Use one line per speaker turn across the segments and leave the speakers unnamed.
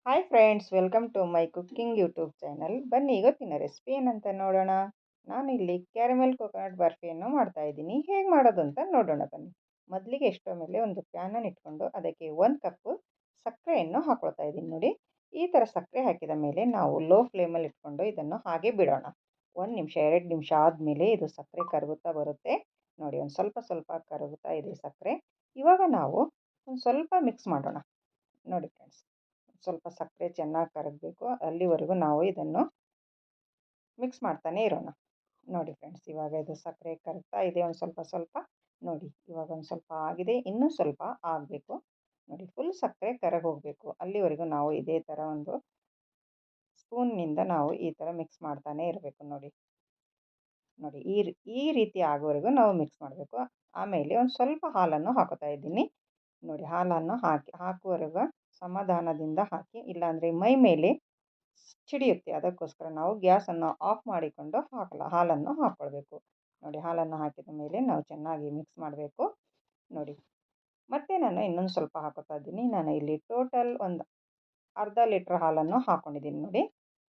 Hi friends, welcome to my cooking YouTube channel. ಬನ್ನಿ ಇವತ್ತಿನ recipe ಏನಂತ ನೋಡೋಣ. ನಾನು ಇಲ್ಲಿ ಕ್ಯಾರಮೆಲ್ ಕೊಕೊನಟ್ ಬರ್ಫಿಯನ್ನು ಮಾಡ್ತಾ ಇದ್ದೀನಿ. ಹೇಗೆ ಮಾಡೋದು ಅಂತ ನೋಡೋಣ ಬನ್ನಿ. ಮೊದಲಿಗೆ ಸ್ಟವ್ ಮೇಲೆ ಒಂದು ಪ್ಯಾನನ್ನು ಇಟ್ಕೊಂಡು ಅದಕ್ಕೆ 1 ಕಪ್ ಸಕ್ಕರೆಯನ್ನು ಹಾಕೊಳ್ತಾ ಇದ್ದೀನಿ. ನೋಡಿ, ಈ ಥರ ಸಕ್ಕರೆ ಹಾಕಿದ ಮೇಲೆ ನಾವು ಲೋ ಫ್ಲೇಮಲ್ಲಿ ಇಟ್ಕೊಂಡು ಇದನ್ನು ಹಾಗೆ ಬಿಡೋಣ. 1 ನಿಮಿಷ 2 ನಿಮಿಷ ಆದಮೇಲೆ ಇದು ಸಕ್ಕರೆ ಕರಗುತ್ತಾ ಬರುತ್ತೆ. ನೋಡಿ, ಒಂದು ಸ್ವಲ್ಪ ಸ್ವಲ್ಪ ಕರಗುತ್ತಾ ಇದೆ ಸಕ್ಕರೆ. ಇವಾಗ ನಾವು ಒಂದು ಸ್ವಲ್ಪ ಮಿಕ್ಸ್ ಮಾಡೋಣ. ನೋಡಿ ಫ್ರೆಂಡ್ಸ್, ಸ್ವಲ್ಪ ಸಕ್ಕರೆ ಚೆನ್ನಾಗಿ ಕರಗಬೇಕು, ಅಲ್ಲಿವರೆಗೂ ನಾವು ಇದನ್ನು ಮಿಕ್ಸ್ ಮಾಡ್ತಾನೆ ಇರೋಣ. ನೋಡಿ ಫ್ರೆಂಡ್ಸ್, ಇವಾಗ ಇದು ಸಕ್ಕರೆ ಕರಗ್ತಾ ಇದೆ ಒಂದು ಸ್ವಲ್ಪ ಸ್ವಲ್ಪ. ನೋಡಿ, ಇವಾಗ ಒಂದು ಸ್ವಲ್ಪ ಆಗಿದೆ, ಇನ್ನೂ ಸ್ವಲ್ಪ ಆಗಬೇಕು. ನೋಡಿ, ಫುಲ್ ಸಕ್ಕರೆ ಕರಗಿ ಹೋಗಬೇಕು, ಅಲ್ಲಿವರೆಗೂ ನಾವು ಇದೇ ಥರ ಒಂದು ಸ್ಪೂನ್ನಿಂದ ನಾವು ಈ ಥರ ಮಿಕ್ಸ್ ಮಾಡ್ತಾನೆ ಇರಬೇಕು. ನೋಡಿ ನೋಡಿ ಈ ರೀತಿ ಆಗೋವರೆಗೂ ನಾವು ಮಿಕ್ಸ್ ಮಾಡಬೇಕು. ಆಮೇಲೆ ಒಂದು ಸ್ವಲ್ಪ ಹಾಲನ್ನು ಹಾಕೋತಾ ಇದ್ದೀನಿ. ನೋಡಿ, ಹಾಲನ್ನು ಹಾಕುವವರೆಗೂ ಸಮಾಧಾನದಿಂದ ಹಾಕಿ, ಇಲ್ಲಾಂದರೆ ಮೈ ಮೇಲೆ ಸಿಡಿಯುತ್ತೆ. ಅದಕ್ಕೋಸ್ಕರ ನಾವು ಗ್ಯಾಸನ್ನು ಆಫ್ ಮಾಡಿಕೊಂಡು ಹಾಲನ್ನು ಹಾಕ್ಕೊಳ್ಬೇಕು. ನೋಡಿ, ಹಾಲನ್ನು ಹಾಕಿದ ಮೇಲೆ ನಾವು ಚೆನ್ನಾಗಿ ಮಿಕ್ಸ್ ಮಾಡಬೇಕು. ನೋಡಿ, ಮತ್ತೆ ನಾನು ಇನ್ನೊಂದು ಸ್ವಲ್ಪ ಹಾಕೋತಾ ಇದ್ದೀನಿ. ನಾನು ಇಲ್ಲಿ ಟೋಟಲ್ ಒಂದು ಅರ್ಧ ಲೀಟ್ರ್ ಹಾಲನ್ನು ಹಾಕ್ಕೊಂಡಿದ್ದೀನಿ. ನೋಡಿ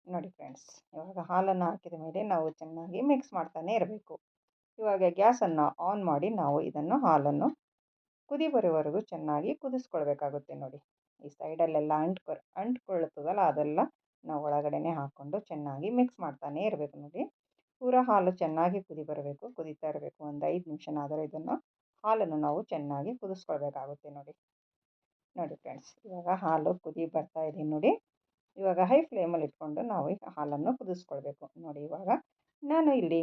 ನೋಡಿ ಫ್ರೆಂಡ್ಸ್, ಇವಾಗ ಹಾಲನ್ನು ಹಾಕಿದ ಮೇಲೆ ನಾವು ಚೆನ್ನಾಗಿ ಮಿಕ್ಸ್ ಮಾಡ್ತಾನೆ ಇರಬೇಕು. ಇವಾಗ ಗ್ಯಾಸನ್ನು ಆನ್ ಮಾಡಿ ನಾವು ಇದನ್ನು ಹಾಲನ್ನು ಕುದಿ ಬರೋವರೆಗೂ ಚೆನ್ನಾಗಿ ಕುದಿಸ್ಕೊಳ್ಬೇಕಾಗುತ್ತೆ. ನೋಡಿ, ಈ ಸೈಡಲ್ಲೆಲ್ಲ ಅಂಟ್ಕೊಳ್ಳುತ್ತದಲ್ಲ, ಅದೆಲ್ಲ ನಾವು ಒಳಗಡೆನೆ ಹಾಕ್ಕೊಂಡು ಚೆನ್ನಾಗಿ ಮಿಕ್ಸ್ ಮಾಡ್ತಾನೆ ಇರಬೇಕು. ನೋಡಿ, ಪೂರಾ ಹಾಲು ಚೆನ್ನಾಗಿ ಕುದಿ ಬರಬೇಕು, ಕುದೀತಾ ಇರಬೇಕು. ಒಂದು 5 ನಿಮಿಷನಾದರೂ ಇದನ್ನು ಹಾಲನ್ನು ನಾವು ಚೆನ್ನಾಗಿ ಕುದಿಸ್ಕೊಳ್ಬೇಕಾಗುತ್ತೆ. ನೋಡಿ ನೋಡಿ ಫ್ರೆಂಡ್ಸ್, ಇವಾಗ ಹಾಲು ಕುದಿ ಬರ್ತಾ ಇದೆ. ನೋಡಿ, ಇವಾಗ ಹೈ ಫ್ಲೇಮಲ್ಲಿ ಇಟ್ಕೊಂಡು ನಾವು ಈ ಹಾಲನ್ನು ಕುದಿಸ್ಕೊಳ್ಬೇಕು. ನೋಡಿ, ಇವಾಗ ನಾನು ಇಲ್ಲಿ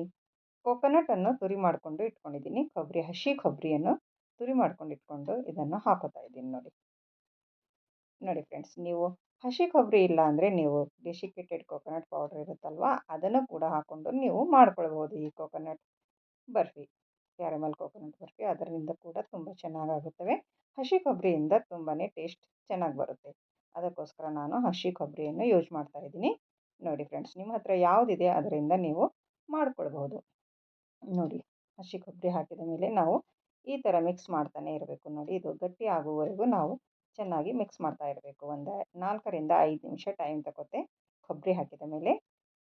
ಕೊಕೊನಟನ್ನು ತುರಿ ಮಾಡಿಕೊಂಡು ಇಟ್ಕೊಂಡಿದ್ದೀನಿ. ಹಸಿ ಕೊಬ್ಬರಿಯನ್ನು ತುರಿ ಮಾಡ್ಕೊಂಡು ಇಟ್ಕೊಂಡು ಇದನ್ನು ಹಾಕೋತಾ ಇದ್ದೀನಿ. ನೋಡಿ ನೋಡಿ ಫ್ರೆಂಡ್ಸ್, ನೀವು ಹಸಿ ಕೊಬ್ಬರಿ ಇಲ್ಲ ಅಂದರೆ ನೀವು ಡೆಸಿಕೇಟೆಡ್ ಕೊಕೊನಟ್ ಪೌಡರ್ ಇರುತ್ತಲ್ವ, ಅದನ್ನು ಕೂಡ ಹಾಕ್ಕೊಂಡು ನೀವು ಮಾಡ್ಕೊಳ್ಬೋದು. ಈ coconut barfi, caramel coconut barfi, ಅದರಿಂದ ಕೂಡ ತುಂಬ ಚೆನ್ನಾಗಾಗುತ್ತವೆ. ಹಸಿ ಕೊಬ್ಬರಿಯಿಂದ ತುಂಬಾ ಟೇಸ್ಟ್ ಚೆನ್ನಾಗಿ ಬರುತ್ತೆ. ಅದಕ್ಕೋಸ್ಕರ ನಾನು ಹಸಿ ಕೊಬ್ಬರಿಯನ್ನು ಯೂಸ್ ಮಾಡ್ತಾ ಇದ್ದೀನಿ. ನೋಡಿ ಫ್ರೆಂಡ್ಸ್, ನಿಮ್ಮ ಹತ್ರ ಯಾವುದಿದೆ ಅದರಿಂದ ನೀವು ಮಾಡ್ಕೊಳ್ಬೋದು. ನೋಡಿ, ಹಸಿ ಕೊಬ್ಬರಿ ಹಾಕಿದ ಮೇಲೆ ನಾವು ಈ ಥರ ಮಿಕ್ಸ್ ಮಾಡ್ತಾನೆ ಇರಬೇಕು. ನೋಡಿ, ಇದು ಗಟ್ಟಿ ಆಗುವವರೆಗೂ ನಾವು ಚೆನ್ನಾಗಿ ಮಿಕ್ಸ್ ಮಾಡ್ತಾ ಇರಬೇಕು. ಒಂದು 4ರಿಂದ 5 ನಿಮಿಷ ಟೈಮ್ ತಗೊತ್ತೆ ಕೊಬ್ಬರಿ ಹಾಕಿದ ಮೇಲೆ.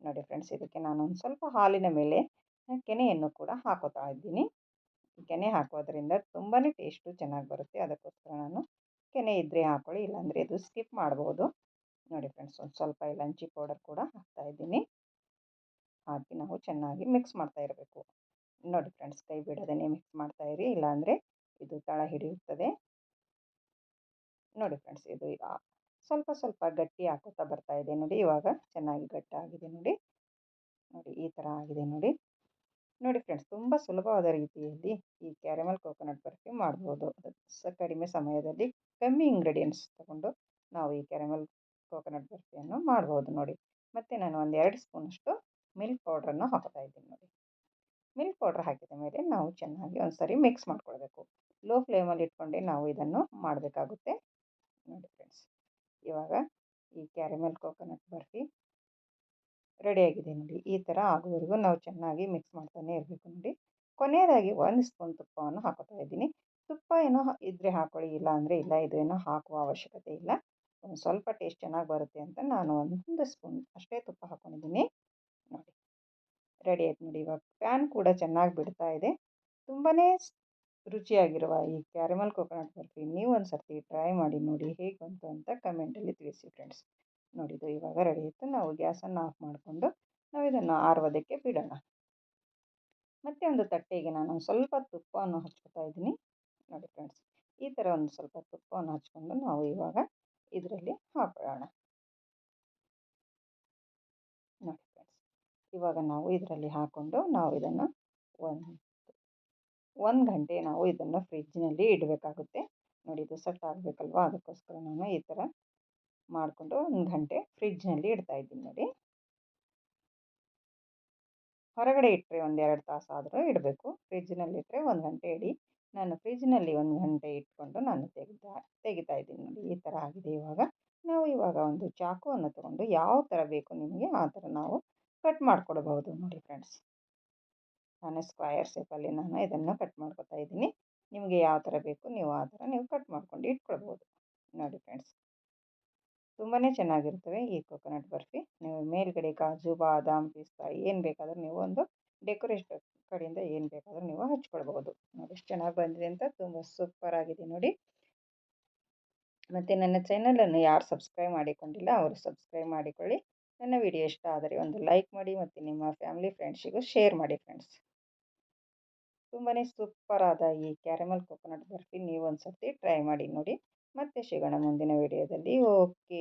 ನೋಡಿ ಫ್ರೆಂಡ್ಸ್, ಇದಕ್ಕೆ ನಾನು ಒಂದು ಸ್ವಲ್ಪ ಹಾಲಿನ ಮೇಲೆ ಕೆನೆಯನ್ನು ಕೂಡ ಹಾಕೋತಾ ಇದ್ದೀನಿ. ಕೆನೆ ಹಾಕೋದ್ರಿಂದ ತುಂಬಾ ಟೇಸ್ಟು ಚೆನ್ನಾಗಿ ಬರುತ್ತೆ. ಅದಕ್ಕೋಸ್ಕರ ನಾನು ಕೆನೆ ಇದ್ದರೆ ಹಾಕ್ಕೊಳ್ಳಿ, ಇಲ್ಲಾಂದರೆ ಇದು ಸ್ಕಿಪ್ ಮಾಡ್ಬೋದು. ನೋಡಿ ಫ್ರೆಂಡ್ಸ್, ಒಂದು ಸ್ವಲ್ಪ ಇಲಂಚಿ ಪೌಡರ್ ಕೂಡ ಹಾಕ್ತಾ ಇದ್ದೀನಿ. ಹಾಕಿ ನಾವು ಚೆನ್ನಾಗಿ ಮಿಕ್ಸ್ ಮಾಡ್ತಾ ಇರಬೇಕು. ನೋಡಿ ಫ್ರೆಂಡ್ಸ್, ಕೈ ಬಿಡದೇ ಮಿಕ್ಸ್ ಮಾಡ್ತಾ ಇರಿ, ಇಲ್ಲಾಂದರೆ ಇದು ತಳ ಹಿಡಿಯುತ್ತದೆ. ನೋಡಿ ಫ್ರೆಂಡ್ಸ್, ಇದು ಸ್ವಲ್ಪ ಸ್ವಲ್ಪ ಗಟ್ಟಿ ಹಾಕೋತಾ ಬರ್ತಾ ಇದೆ. ನೋಡಿ, ಇವಾಗ ಚೆನ್ನಾಗಿ ಗಟ್ಟಾಗಿದೆ. ನೋಡಿ ನೋಡಿ ಈ ಥರ ಆಗಿದೆ. ನೋಡಿ ನೋಡಿ ಫ್ರೆಂಡ್ಸ್, ತುಂಬ ಸುಲಭವಾದ ರೀತಿಯಲ್ಲಿ ಈ ಕ್ಯಾರಮೆಲ್ ಕೊಕೊನಟ್ ಬರ್ಫಿ ಮಾಡ್ಬೋದು. ಕಡಿಮೆ ಸಮಯದಲ್ಲಿ ಕಮ್ಮಿ ಇಂಗ್ರೀಡಿಯೆಂಟ್ಸ್ ತಗೊಂಡು ನಾವು ಈ ಕ್ಯಾರಮೆಲ್ ಕೊಕೊನಟ್ ಬರ್ಫಿಯನ್ನು ಮಾಡ್ಬೋದು. ನೋಡಿ, ಮತ್ತು ನಾನು ಒಂದು 2 ಸ್ಪೂನಷ್ಟು ಮಿಲ್ಕ್ ಪೌಡ್ರನ್ನು ಹಾಕೋತಾ ಇದ್ದೀನಿ. ನೋಡಿ, ಮಿಲ್ಕ್ ಪೌಡ್ರ್ ಹಾಕಿದ ಮೇಲೆ ನಾವು ಚೆನ್ನಾಗಿ ಒಂದು ಸರಿ ಮಿಕ್ಸ್ ಮಾಡ್ಕೊಳ್ಬೇಕು. ಲೋ ಫ್ಲೇಮಲ್ಲಿ ಇಟ್ಕೊಂಡೆ ನಾವು ಇದನ್ನು ಮಾಡಬೇಕಾಗುತ್ತೆ. ನೋಡಿ ಫ್ರೆಂಡ್ಸ್, ಇವಾಗ ಈ ಕ್ಯಾರಮೆಲ್ ಕೊಕೊನಟ್ ಬರ್ಫಿ ರೆಡಿಯಾಗಿದೆ. ನೋಡಿ, ಈ ಥರ ಆಗುವವರೆಗೂ ನಾವು ಚೆನ್ನಾಗಿ ಮಿಕ್ಸ್ ಮಾಡ್ತಾನೆ ಇರಬೇಕು. ನೋಡಿ, ಕೊನೆಯದಾಗಿ 1 ಸ್ಪೂನ್ ತುಪ್ಪವನ್ನು ಹಾಕೋತಾ ಇದ್ದೀನಿ. ತುಪ್ಪ ಏನೋ ಇದ್ದರೆ ಹಾಕ್ಕೊಳ್ಳಿ, ಇಲ್ಲ ಅಂದರೆ ಇಲ್ಲ, ಇದೇನೋ ಹಾಕುವ ಅವಶ್ಯಕತೆ ಇಲ್ಲ. ಒಂದು ಸ್ವಲ್ಪ ಟೇಸ್ಟ್ ಚೆನ್ನಾಗಿ ಬರುತ್ತೆ ಅಂತ ನಾನು 1 ಸ್ಪೂನ್ ಅಷ್ಟೇ ತುಪ್ಪ ಹಾಕ್ಕೊಂಡಿದ್ದೀನಿ. ನೋಡಿ, ರೆಡಿ ಆಯ್ತು. ನೋಡಿ, ಇವಾಗ ಪ್ಯಾನ್ ಕೂಡ ಚೆನ್ನಾಗಿ ಬಿಡ್ತಾ ಇದೆ. ತುಂಬಾ ರುಚಿಯಾಗಿರುವ ಈ ಕ್ಯಾರಮೆಲ್ ಕೊಕೊನಟ್ ಬರ್ಫಿ ನೀವು ಒಂದು ಸರ್ತಿ ಟ್ರೈ ಮಾಡಿ ನೋಡಿ, ಹೇಗೆ ಬಂತು ಅಂತ ಕಮೆಂಟಲ್ಲಿ ತಿಳಿಸಿ ಫ್ರೆಂಡ್ಸ್. ನೋಡಿದ್ದು ಇವಾಗ ರೆಡಿ ಇತ್ತು. ನಾವು ಗ್ಯಾಸನ್ನು ಆಫ್ ಮಾಡಿಕೊಂಡು ನಾವು ಇದನ್ನು ಆರುವುದಕ್ಕೆ ಬಿಡೋಣ. ಮತ್ತೆ ಒಂದು ತಟ್ಟೆಗೆ ನಾನು ಸ್ವಲ್ಪ ತುಪ್ಪವನ್ನು ಹಚ್ಕೊತಾ ಇದ್ದೀನಿ. ನೋಡಿ ಫ್ರೆಂಡ್ಸ್, ಈ ಥರ ಒಂದು ಸ್ವಲ್ಪ ತುಪ್ಪವನ್ನು ಹಚ್ಕೊಂಡು ನಾವು ಇವಾಗ ಇದರಲ್ಲಿ ಹಾಕೊಳ್ಳೋಣ. ನೋಡಿ ಫ್ರೆಂಡ್ಸ್, ಇವಾಗ ನಾವು ಇದರಲ್ಲಿ ಹಾಕ್ಕೊಂಡು ನಾವು ಇದನ್ನು ಒಂದು ಗಂಟೆ ನಾವು ಇದನ್ನು ಫ್ರಿಜ್ಜಿನಲ್ಲಿ ಇಡಬೇಕಾಗುತ್ತೆ. ನೋಡಿ, ಇದು ಸೆಟ್ ಆಗಬೇಕಲ್ವ, ಅದಕ್ಕೋಸ್ಕರ ನಾನು ಈ ಥರ ಮಾಡಿಕೊಂಡು 1 ಗಂಟೆ ಫ್ರಿಜ್ನಲ್ಲಿ ಇಡ್ತಾ ಇದ್ದೀನಿ. ನೋಡಿ, ಹೊರಗಡೆ ಇಟ್ಟರೆ ಒಂದು 2 ತಾಸಾದರೂ ಇಡಬೇಕು. ಫ್ರಿಜ್ಜಿನಲ್ಲಿ ಇಟ್ಟರೆ 1 ಗಂಟೆ ಇಡಿ. ನಾನು ಫ್ರಿಜ್ಜಿನಲ್ಲಿ 1 ಗಂಟೆ ಇಟ್ಕೊಂಡು ನಾನು ತೆಗಿತಾ ಇದ್ದೀನಿ. ನೋಡಿ, ಈ ಥರ ಆಗಿದೆ. ಇವಾಗ ಒಂದು ಚಾಕುವನ್ನು ತಗೊಂಡು ಯಾವ ಥರ ಬೇಕು ನಿಮಗೆ ಆ ಥರ ನಾವು ಕಟ್ ಮಾಡಿಕೊಡ್ಬಹುದು. ನೋಡಿ ಫ್ರೆಂಡ್ಸ್, ನಾನು ಸ್ಕ್ವಯರ್ ಶೇಪಲ್ಲಿ ನಾನು ಇದನ್ನು ಕಟ್ ಮಾಡ್ಕೊತಾ ಇದ್ದೀನಿ. ನಿಮಗೆ ಯಾವ ಥರ ಬೇಕು ನೀವು ಆ ಥರ ನೀವು ಕಟ್ ಮಾಡ್ಕೊಂಡು ಇಟ್ಕೊಳ್ಬೋದು. ನೋಡಿ ಫ್ರೆಂಡ್ಸ್, ತುಂಬಾ ಚೆನ್ನಾಗಿರ್ತವೆ ಈ ಕೋಕೋನಟ್ ಬರ್ಫಿ. ನೀವು ಮೇಲ್ಗಡೆ ಕಾಜು, ಬಾದಾಮ್, ಪಿಸ್ತಾ ಏನು ಬೇಕಾದರೂ ನೀವು ಒಂದು ಡೆಕೋರೇಷನ್ ಕಡೆಯಿಂದ ಏನು ಬೇಕಾದರೂ ನೀವು ಹಚ್ಕೊಳ್ಬೋದು. ನೋಡಿ ಎಷ್ಟು ಚೆನ್ನಾಗಿ ಬಂದಿದೆ ಅಂತ, ತುಂಬ ಸೂಪರ್ ಆಗಿದೆ ನೋಡಿ. ಮತ್ತು ನನ್ನ ಚಾನಲನ್ನು ಯಾರು ಸಬ್ಸ್ಕ್ರೈಬ್ ಮಾಡಿಕೊಂಡಿಲ್ಲ ಅವರು ಸಬ್ಸ್ಕ್ರೈಬ್ ಮಾಡಿಕೊಳ್ಳಿ. ನನ್ನ ವಿಡಿಯೋ ಇಷ್ಟ ಆದರೆ ಒಂದು ಲೈಕ್ ಮಾಡಿ ಮತ್ತು ನಿಮ್ಮ ಫ್ಯಾಮಿಲಿ ಫ್ರೆಂಡ್ಸಿಗೂ ಶೇರ್ ಮಾಡಿ ಫ್ರೆಂಡ್ಸ್. ತುಂಬಾ ಸೂಪರಾದ ಈ ಕ್ಯಾರಮೆಲ್ ಕೋಕೋನಟ್ ಬರ್ಫಿ ನೀವು ಒಂದು ಸರ್ತಿ ಟ್ರೈ ಮಾಡಿ ನೋಡಿ. ಮತ್ತೆ ಸಿಗೋಣ ಮುಂದಿನ ವಿಡಿಯೋದಲ್ಲಿ. ಓಕೆ.